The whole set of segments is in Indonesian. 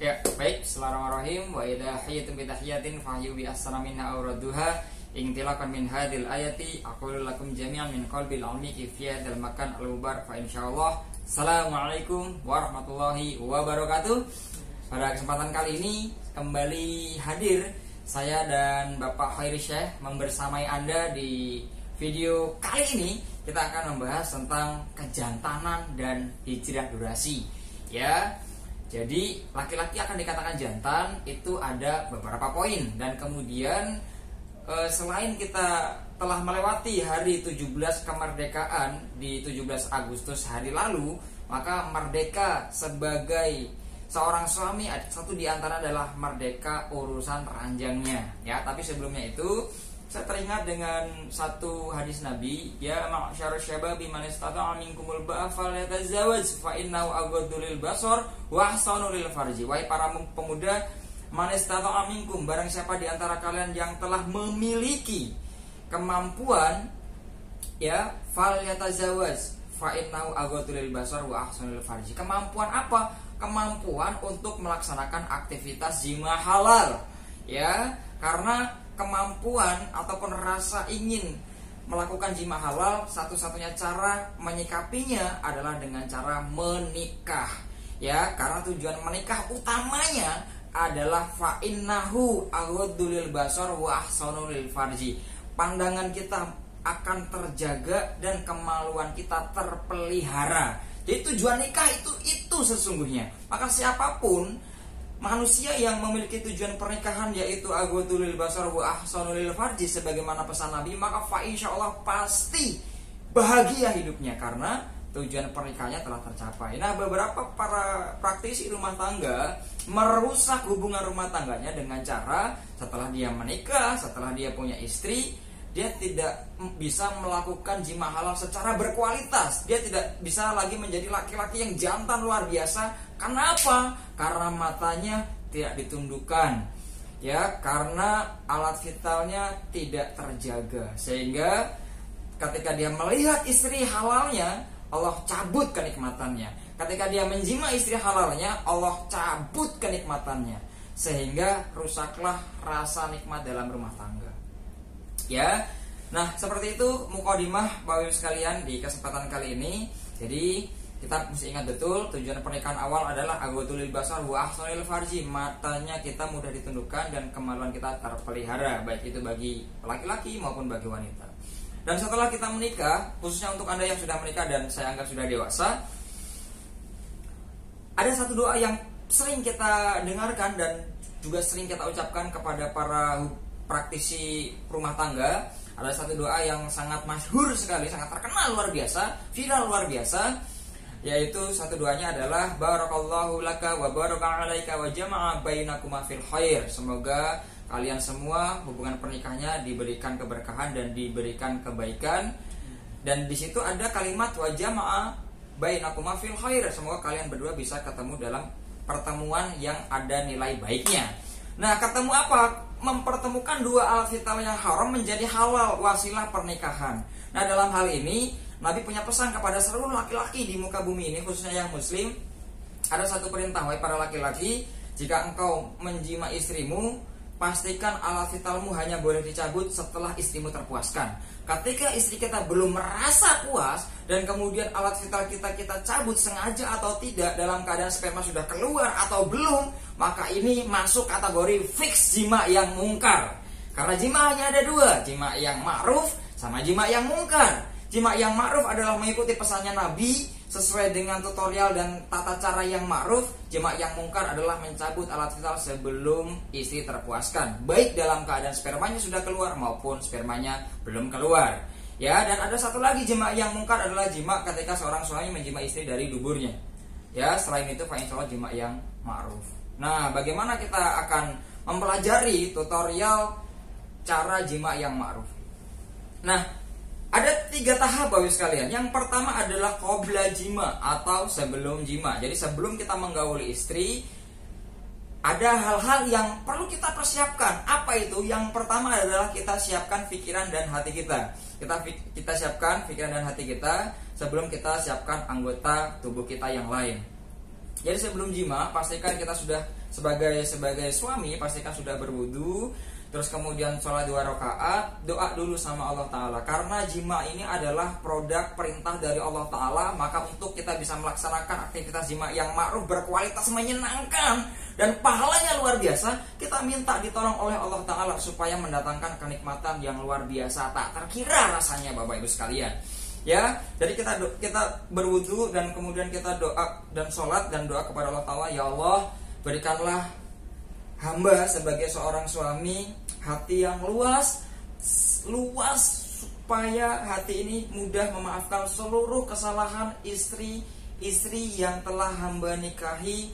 Ya, baik. Bismillahirrahmanirrahim. Wa idza hayyatum bi tahiyatin fahyu bi ahsana minha aw radduha. Intilakan min hadil ayati aqulu lakum jami'an min qalbil ilmi fi hadzal makan al-mubarak fa insyaallah. Assalamualaikum warahmatullahi wabarakatuh. Pada kesempatan kali ini kembali hadir saya dan Bapak Khairi Syekh membersamai Anda di video kali ini. Kita akan membahas tentang kejantanan dan hijrah durasi. Ya. Jadi laki-laki akan dikatakan jantan itu ada beberapa poin. Dan kemudian selain kita telah melewati hari 17 kemerdekaan di 17 Agustus hari lalu, maka merdeka sebagai seorang suami satu di antara adalah merdeka urusan ranjangnya. Ya, tapi sebelumnya itu saya teringat dengan satu hadis Nabi, ya ma'syarus syababi man istata'a minkumul ba'a falyatazawwaj fa innahu aghaddu lil basar wa ahsanu lil farji. Wahai para pemuda, man istata'a minkum, barang siapa di antara kalian yang telah memiliki kemampuan, ya falyatazawwaj fa innahu aghaddu lil basar wa ahsanu lil farji. Kemampuan apa? Kemampuan untuk melaksanakan aktivitas jima halal. Ya, karena kemampuan ataupun rasa ingin melakukan jima halal, satu-satunya cara menyikapinya adalah dengan cara menikah. Ya, karena tujuan menikah utamanya adalah fa innahu aghaddu lil basar wa ahsanu lil farji. Pandangan kita akan terjaga dan kemaluan kita terpelihara. Jadi tujuan nikah itu sesungguhnya. Maka siapapun manusia yang memiliki tujuan pernikahan yaitu aghaddu lil basar wa ahsanu lil farji sebagaimana pesan Nabi, maka fa insyaallah pasti bahagia hidupnya karena tujuan pernikahannya telah tercapai. Nah, beberapa para praktisi rumah tangga merusak hubungan rumah tangganya dengan cara setelah dia menikah, setelah dia punya istri, dia tidak bisa melakukan jima halal secara berkualitas. Dia tidak bisa lagi menjadi laki-laki yang jantan luar biasa. Kenapa? Karena matanya tidak ditundukkan. Ya, karena alat vitalnya tidak terjaga. Sehingga ketika dia melihat istri halalnya, Allah cabut kenikmatannya. Ketika dia menjima istri halalnya, Allah cabut kenikmatannya. Sehingga rusaklah rasa nikmat dalam rumah tangga. Ya, nah seperti itu mukadimah Bapak Ibu sekalian di kesempatan kali ini. Jadi kita mesti ingat betul tujuan pernikahan awal adalah aghaddu lil basar wa ahsanu lil farji. Matanya kita mudah ditundukkan dan kemaluan kita terpelihara, baik itu bagi laki-laki maupun bagi wanita. Dan setelah kita menikah, khususnya untuk Anda yang sudah menikah dan saya anggap sudah dewasa, ada satu doa yang sering kita dengarkan dan juga sering kita ucapkan kepada para praktisi rumah tangga. Ada satu doa yang sangat masyhur sekali, sangat terkenal luar biasa, viral luar biasa, yaitu satu doanya adalah barakallahu laka wa baraka alaika wa jama'a bainakuma fil khair. Semoga kalian semua hubungan pernikahannya diberikan keberkahan dan diberikan kebaikan. Dan di situ ada kalimat wa jama'a bainakuma fil khair. Semoga kalian berdua bisa ketemu dalam pertemuan yang ada nilai baiknya. Nah, ketemu apa? Mempertemukan dua alat vital yang haram menjadi halal, wasilah pernikahan. Nah, dalam hal ini Nabi punya pesan kepada seluruh laki-laki di muka bumi ini, khususnya yang muslim. Ada satu perintah, wahai para laki-laki, jika engkau menjima istrimu, pastikan alat vitalmu hanya boleh dicabut setelah istrimu terpuaskan. Ketika istri kita belum merasa puas dan kemudian alat vital kita cabut sengaja atau tidak dalam keadaan sperma sudah keluar atau belum, maka ini masuk kategori fix jima yang mungkar. Karena jima hanya ada dua, jima yang ma'ruf sama jima yang mungkar. Jima yang ma'ruf adalah mengikuti pesannya Nabi sesuai dengan tutorial dan tata cara yang ma'ruf. Jima yang mungkar adalah mencabut alat vital sebelum istri terpuaskan, baik dalam keadaan spermanya sudah keluar maupun spermanya belum keluar. Ya, dan ada satu lagi jima yang mungkar adalah jima ketika seorang suami menjima istri dari duburnya. Ya, selain itu fa insyaallah jima yang ma'ruf. Nah, bagaimana kita akan mempelajari tutorial cara jima yang ma'ruf? Nah, ada 3 tahap Bapak Ibu sekalian. Yang pertama adalah qabla jima atau sebelum jima. Jadi sebelum kita menggauli istri, ada hal-hal yang perlu kita persiapkan. Apa itu? Yang pertama adalah kita siapkan pikiran dan hati kita. Kita siapkan pikiran dan hati kita sebelum kita siapkan anggota tubuh kita yang lain. Jadi sebelum jima pastikan kita sudah sebagai suami pastikan sudah berwudu, terus kemudian sholat 2 rakaat, doa dulu sama Allah Ta'ala. Karena jima ini adalah produk perintah dari Allah Ta'ala, maka untuk kita bisa melaksanakan aktivitas jima yang ma'ruf, berkualitas, menyenangkan, dan pahalanya luar biasa, kita minta ditolong oleh Allah Ta'ala supaya mendatangkan kenikmatan yang luar biasa, tak terkira rasanya Bapak Ibu sekalian. Ya, jadi kita berwudu dan kemudian kita doa dan sholat dan doa kepada Allah Ta'ala. Ya Allah, berikanlah hamba sebagai seorang suami hati yang luas supaya hati ini mudah memaafkan seluruh kesalahan istri yang telah hamba nikahi,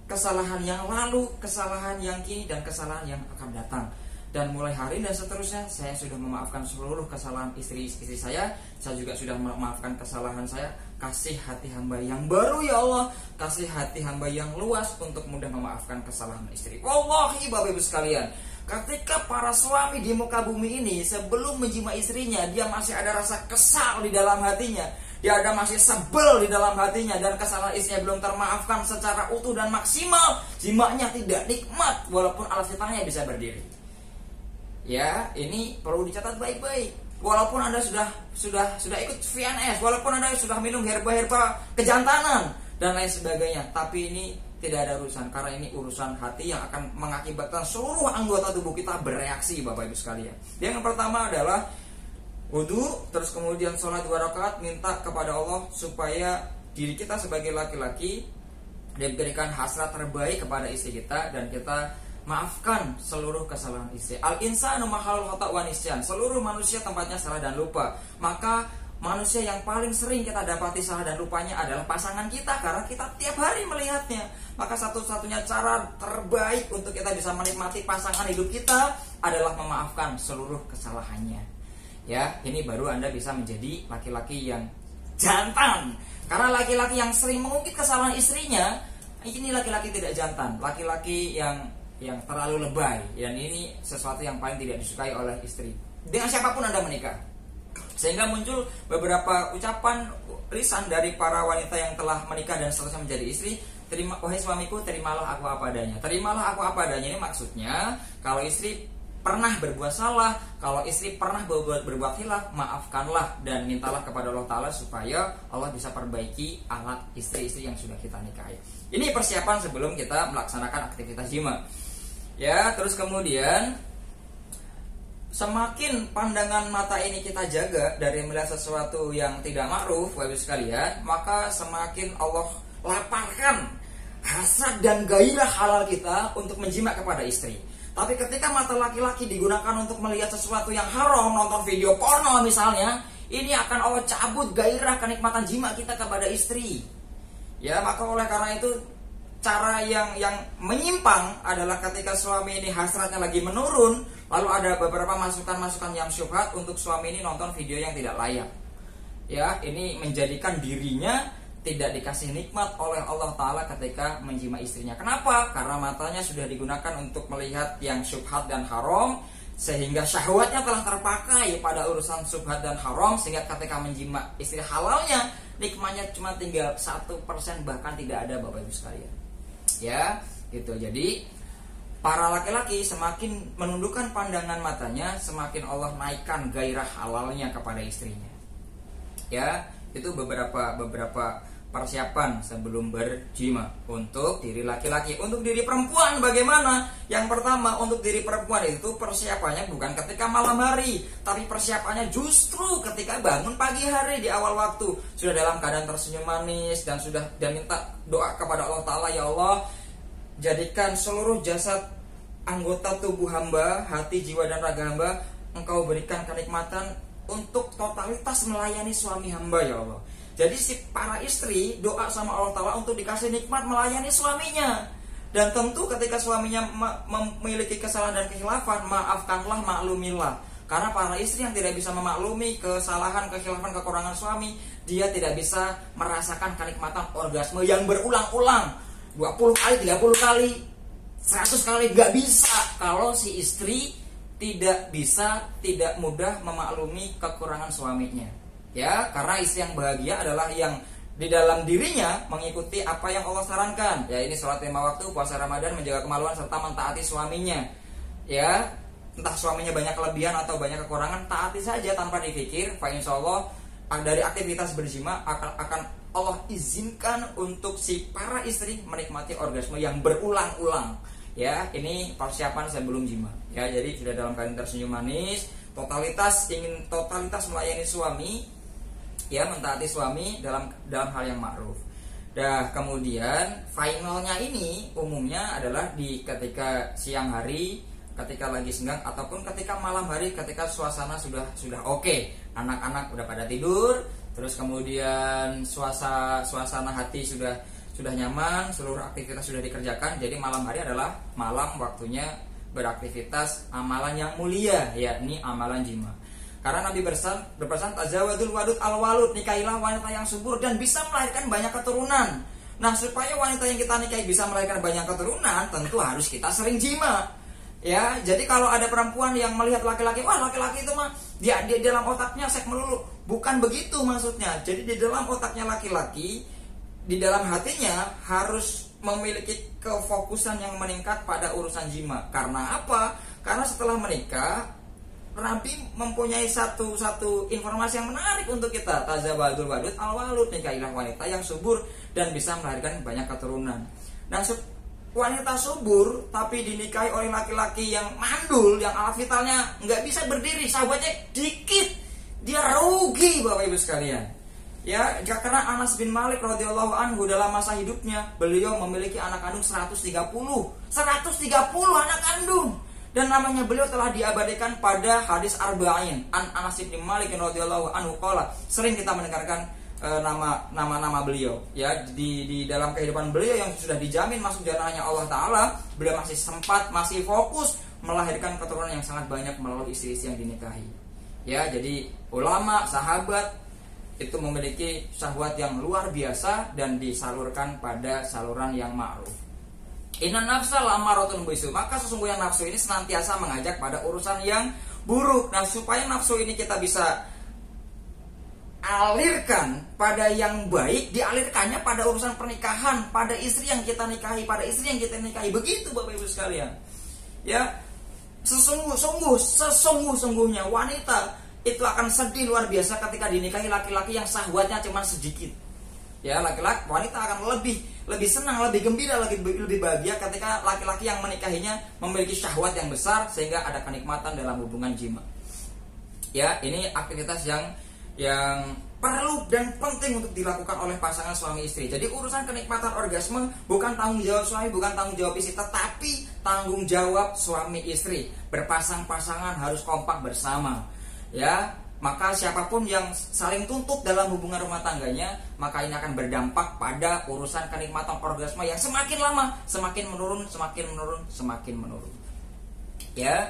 kesalahan yang lalu, kesalahan yang kini, dan kesalahan yang akan datang. Dan mulai hari dan seterusnya saya sudah memaafkan seluruh kesalahan istri saya juga sudah memaafkan kesalahan saya. Kasih hati hamba yang baru ya Allah, kasih hati hamba yang luas untuk mudah memaafkan kesalahan istri. Wallahi Bapak Ibu sekalian, ketika para suami di muka bumi ini sebelum menjima istrinya, dia masih ada rasa kesal di dalam hatinya, dia ada masih sebel di dalam hatinya, dan kesalahan istrinya belum termaafkan secara utuh dan maksimal, jimanya tidak nikmat walaupun alat vitalnya bisa berdiri. Ya, ini perlu dicatat baik-baik. Walaupun Anda sudah ikut VNS, walaupun Anda sudah minum herba-herba kejantanan dan lain sebagainya, tapi ini tidak ada urusan, karena ini urusan hati yang akan mengakibatkan seluruh anggota tubuh kita bereaksi Bapak Ibu sekalian. Yang pertama adalah wudu, terus kemudian sholat 2 rakaat, minta kepada Allah supaya diri kita sebagai laki-laki diberikan hasrat terbaik kepada istri kita, dan kita maafkan seluruh kesalahan istri. Al-insanu mahalul khata' wa nisyan. Seluruh manusia tempatnya salah dan lupa. Maka manusia yang paling sering kita dapati salah dan lupanya adalah pasangan kita, karena kita tiap hari melihatnya. Maka satu-satunya cara terbaik untuk kita bisa menikmati pasangan hidup kita adalah memaafkan seluruh kesalahannya. Ya, ini baru Anda bisa menjadi laki-laki yang jantan. Karena laki-laki yang sering mengungkit kesalahan istrinya, ini laki-laki tidak jantan, laki-laki yang terlalu lebay, dan ini sesuatu yang paling tidak disukai oleh istri dengan siapapun Anda menikah. Sehingga muncul beberapa ucapan lisan dari para wanita yang telah menikah dan seterusnya menjadi istri. Wahai suamiku, terimalah aku apa adanya. Terimalah aku apa adanya ini maksudnya, kalau istri pernah berbuat salah, kalau istri pernah berbuat hilaf, maafkanlah dan mintalah kepada Allah Ta'ala supaya Allah bisa perbaiki alat istri-istri yang sudah kita nikahi. Ini persiapan sebelum kita melaksanakan aktivitas jima. Ya, terus kemudian semakin pandangan mata ini kita jaga dari melihat sesuatu yang tidak ma'ruf, Bapak Ibu sekalian, maka semakin Allah laparkan hasrat dan gairah halal kita untuk menjima kepada istri. Tapi ketika mata laki-laki digunakan untuk melihat sesuatu yang haram, nonton video porno misalnya, ini akan Allah cabut gairah kenikmatan jima kita kepada istri. Ya, maka oleh karena itu cara yang menyimpang adalah ketika suami ini hasratnya lagi menurun, lalu ada beberapa masukan-masukan yang syubhat untuk suami ini nonton video yang tidak layak. Ya, ini menjadikan dirinya tidak dikasih nikmat oleh Allah Ta'ala ketika menjima istrinya. Kenapa? Karena matanya sudah digunakan untuk melihat yang syubhat dan haram, sehingga syahwatnya telah terpakai pada urusan syubhat dan haram, sehingga ketika menjima istri halalnya, nikmatnya cuma tinggal 1%, bahkan tidak ada Bapak Ibu sekalian. Ya, gitu. Jadi para laki-laki semakin menundukkan pandangan matanya, semakin Allah naikkan gairah halalnya kepada istrinya. Ya, itu beberapa persiapan sebelum berjima untuk diri laki-laki. Untuk diri perempuan bagaimana? Yang pertama, untuk diri perempuan itu persiapannya bukan ketika malam hari, tapi persiapannya justru ketika bangun pagi hari di awal waktu, sudah dalam keadaan tersenyum manis dan minta doa kepada Allah Ta'ala. Ya Allah, jadikan seluruh jasad anggota tubuh hamba, hati, jiwa, dan raga hamba, Engkau berikan kenikmatan untuk totalitas melayani suami hamba ya Allah. Jadi si para istri doa sama Allah Ta'ala untuk dikasih nikmat melayani suaminya. Dan tentu ketika suaminya memiliki kesalahan dan kekhilafan, maafkanlah, maklumilah. Karena para istri yang tidak bisa memaklumi kesalahan, kekhilafan, kekurangan suami, dia tidak bisa merasakan kenikmatan orgasme yang berulang-ulang 20 kali, 30 kali, 100 kali, gak bisa kalau si istri tidak mudah memaklumi kekurangan suaminya. Ya, karena istri yang bahagia adalah yang di dalam dirinya mengikuti apa yang Allah sarankan. Ya, ini sholat 5 waktu, puasa Ramadan, menjaga kemaluan serta mentaati suaminya. Ya, entah suaminya banyak kelebihan atau banyak kekurangan, taati saja tanpa dipikir. Fa insyaallah dari aktivitas berjima akan Allah izinkan untuk si para istri menikmati orgasme yang berulang-ulang. Ya, ini persiapan sebelum jima. Ya, jadi sudah dalam keadaan tersenyum manis, ingin totalitas melayani suami, ya, mentaati suami dalam hal yang ma'ruf. Dah, kemudian finalnya ini umumnya adalah di ketika siang hari, ketika lagi senggang, ataupun ketika malam hari, ketika suasana sudah oke. Anak-anak udah pada tidur, terus kemudian suasana hati sudah nyaman, seluruh aktivitas sudah dikerjakan. Jadi malam hari adalah malam waktunya beraktivitas amalan yang mulia, yakni amalan jima. Karena Nabi berpesan tazawadul wadud al-walud, nikahilah wanita yang subur dan bisa melahirkan banyak keturunan. Nah, supaya wanita yang kita nikahi bisa melahirkan banyak keturunan, tentu harus kita sering jima. Ya, jadi kalau ada perempuan yang melihat laki-laki, wah laki-laki itu mah dia dalam otaknya seks melulu. Bukan begitu maksudnya. Jadi di dalam otaknya laki-laki, di dalam hatinya harus memiliki kefokusan yang meningkat pada urusan jima. Karena apa? Karena setelah menikah, Nabi mempunyai satu informasi yang menarik untuk kita. Tazawadul wadud al-walud, nikahilah wanita yang subur dan bisa melahirkan banyak keturunan. Nah, wanita subur tapi dinikahi oleh laki-laki yang mandul, yang alat vitalnya nggak bisa berdiri, sahabatnya dikit, dia rugi, Bapak Ibu sekalian. Ya, karena Anas bin Malik radhiyallahu anhu dalam masa hidupnya beliau memiliki anak kandung 130 anak kandung. Dan namanya beliau telah diabadikan pada hadis Arba'in an Anas bin Malik radhiyallahu anhu qala. Sering kita mendengarkan nama beliau, ya, di dalam kehidupan beliau yang sudah dijamin masuk jannahnya Allah Ta'ala. Beliau masih fokus melahirkan keturunan yang sangat banyak melalui istri-istri yang dinikahi. Ya, jadi ulama, sahabat itu memiliki syahwat yang luar biasa dan disalurkan pada saluran yang ma'ruf. Inna nafsa la'amaratun bisu, maka sesungguhnya nafsu ini senantiasa mengajak pada urusan yang buruk. Nah, supaya nafsu ini kita bisa alirkan pada yang baik, dialirkannya pada urusan pernikahan, pada istri yang kita nikahi, begitu Bapak Ibu sekalian. Ya, sesungguhnya wanita itu akan sedih luar biasa ketika dinikahi laki-laki yang syahwatnya cuma sedikit. Ya, wanita akan lebih senang, lebih gembira, lebih bahagia ketika laki-laki yang menikahinya memiliki syahwat yang besar sehingga ada kenikmatan dalam hubungan jima. Ya, ini aktivitas yang perlu dan penting untuk dilakukan oleh pasangan suami istri. Jadi urusan kenikmatan orgasme bukan tanggung jawab suami, bukan tanggung jawab istri, tetapi tanggung jawab suami istri. Berpasang-pasangan harus kompak bersama. Ya, maka siapapun yang saling tuntut dalam hubungan rumah tangganya, maka ini akan berdampak pada urusan kenikmatan orgasme yang semakin lama semakin menurun. Ya.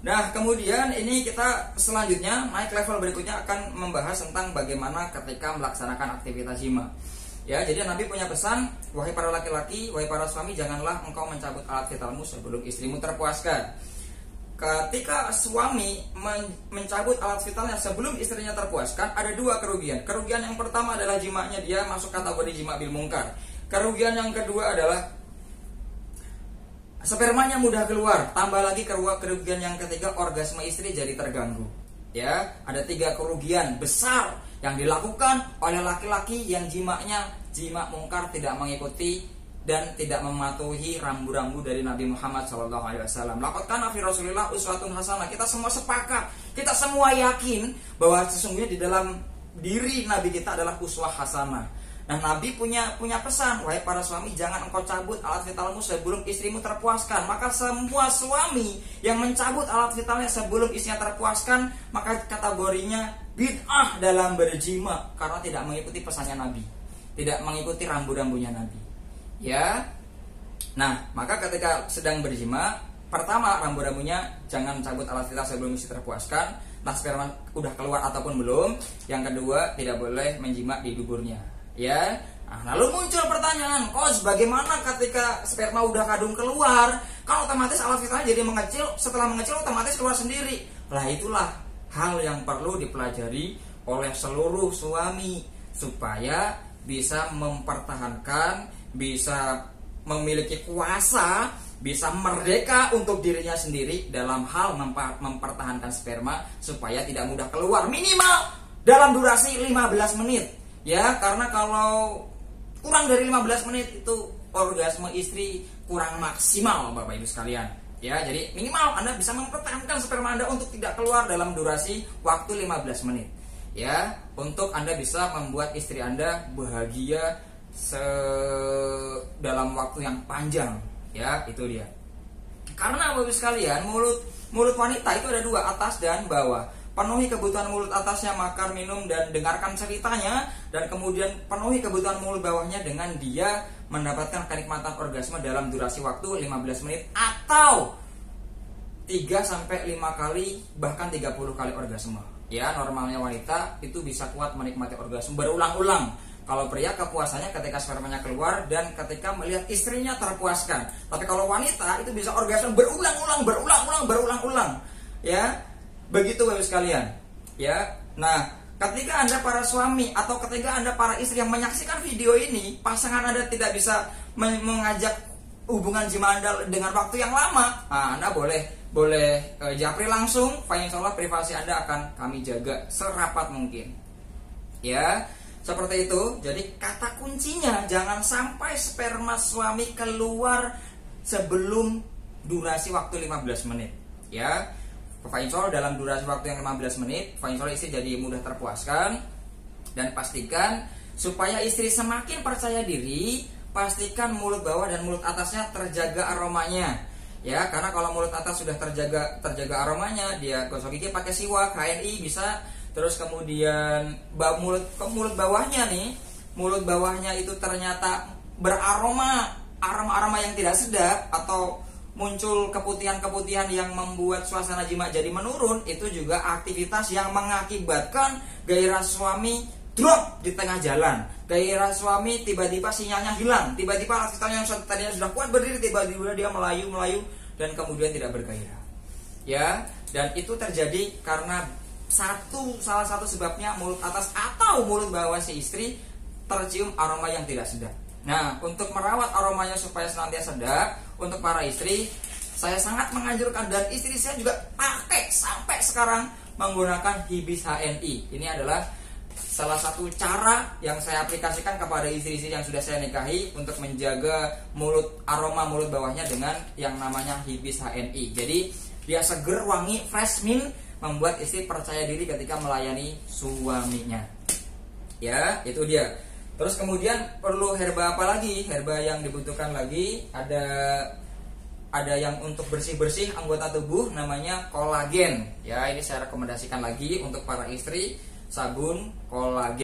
Nah, kemudian ini kita selanjutnya naik level berikutnya akan membahas tentang bagaimana ketika melaksanakan aktivitas jima. Ya, jadi Nabi punya pesan, wahai para laki-laki, wahai para suami, janganlah engkau mencabut alat vitalmu sebelum istrimu terpuaskan. Ketika suami mencabut alat vitalnya sebelum istrinya terpuaskan, ada dua kerugian. Kerugian yang pertama adalah jimanya dia masuk kategori jima bil mungkar. Kerugian yang kedua adalah spermanya mudah keluar. Tambah lagi kerugian yang ketiga, orgasme istri jadi terganggu. Ya, ada 3 kerugian besar yang dilakukan oleh laki-laki yang jima mungkar, tidak mengikuti dan tidak mematuhi rambu-rambu dari Nabi Muhammad SAW. Laqad kana fi Rasulillah uswatun hasanah. Kita semua sepakat, kita semua yakin bahwa sesungguhnya di dalam diri Nabi kita adalah uswah hasanah. Nah, Nabi punya pesan, wahai para suami, jangan engkau cabut alat vitalmu sebelum istrimu terpuaskan. Maka semua suami yang mencabut alat vitalnya sebelum istrinya terpuaskan, maka kategorinya bid'ah dalam berjima karena tidak mengikuti pesannya Nabi, tidak mengikuti rambu-rambunya Nabi. Ya, nah maka ketika sedang berjima, pertama rambu-rambunya jangan cabut alat vital sebelum istri terpuaskan. Nah, sperma udah keluar ataupun belum. Yang kedua, tidak boleh menjima di duburnya. Ya, nah, lalu muncul pertanyaan, kos bagaimana ketika sperma udah kadung keluar? Kan otomatis alat vitalnya jadi mengecil. Setelah mengecil otomatis keluar sendiri. Lah, itulah hal yang perlu dipelajari oleh seluruh suami supaya bisa mempertahankan, bisa memiliki kuasa, bisa merdeka untuk dirinya sendiri dalam hal mempertahankan sperma supaya tidak mudah keluar, minimal dalam durasi 15 menit. Ya, karena kalau kurang dari 15 menit itu orgasme istri kurang maksimal, Bapak Ibu sekalian. Ya, jadi minimal Anda bisa mempertahankan sperma Anda untuk tidak keluar dalam durasi waktu 15 menit. Ya, untuk Anda bisa membuat istri Anda bahagia dalam waktu yang panjang. Ya, itu dia. Karena Bapak Ibu sekalian, mulut wanita itu ada dua, atas dan bawah. Penuhi kebutuhan mulut atasnya, makan, minum, dan dengarkan ceritanya. Dan kemudian penuhi kebutuhan mulut bawahnya dengan dia mendapatkan kenikmatan orgasme dalam durasi waktu 15 menit atau 3-5 kali, bahkan 30 kali orgasme. Ya, normalnya wanita itu bisa kuat menikmati orgasme berulang-ulang. Kalau pria kepuasannya ketika spermanya keluar dan ketika melihat istrinya terpuaskan. Tapi kalau wanita itu bisa orgasme berulang-ulang. Ya, begitu Bapak sekalian. Ya. Nah, ketika Anda para suami atau ketika Anda para istri yang menyaksikan video ini, pasangan Anda tidak bisa mengajak hubungan jima Anda dengan waktu yang lama. Nah, Anda boleh japri langsung, insyaallah privasi Anda akan kami jaga serapat mungkin. Ya. Seperti itu. Jadi kata kuncinya jangan sampai sperma suami keluar sebelum durasi waktu 15 menit. Ya. Insya Allah dalam durasi waktu yang 15 menit, insya Allah istri jadi mudah terpuaskan. Dan pastikan supaya istri semakin percaya diri, pastikan mulut bawah dan mulut atasnya terjaga aromanya. Ya, karena kalau mulut atas sudah terjaga aromanya, dia gosok gigi pakai siwak, HNI bisa. Terus kemudian mulut bawahnya itu ternyata beraroma aroma yang tidak sedap atau muncul keputihan-keputihan yang membuat suasana jima jadi menurun, itu juga aktivitas yang mengakibatkan gairah suami drop di tengah jalan. Gairah suami tiba-tiba sinyalnya hilang, tiba-tiba aktivitasnya yang tadinya sudah kuat berdiri tiba-tiba dia melayu dan kemudian tidak bergairah. Ya, dan itu terjadi karena salah satu sebabnya mulut atas atau mulut bawah si istri tercium aroma yang tidak sedap. Nah, untuk merawat aromanya supaya senantiasa sedap, untuk para istri, saya sangat menganjurkan dan istri saya juga pakai sampai sekarang menggunakan Hibis HNI. Ini adalah salah satu cara yang saya aplikasikan kepada istri-istri yang sudah saya nikahi untuk menjaga aroma mulut bawahnya dengan yang namanya Hibis HNI. Jadi dia seger, wangi, fresh mint, membuat istri percaya diri ketika melayani suaminya. Ya, itu dia. Terus kemudian perlu herba apa lagi? Herba yang dibutuhkan lagi ada yang untuk bersih-bersih anggota tubuh namanya kolagen. Ya, ini saya rekomendasikan lagi untuk para istri, sabun kolagen.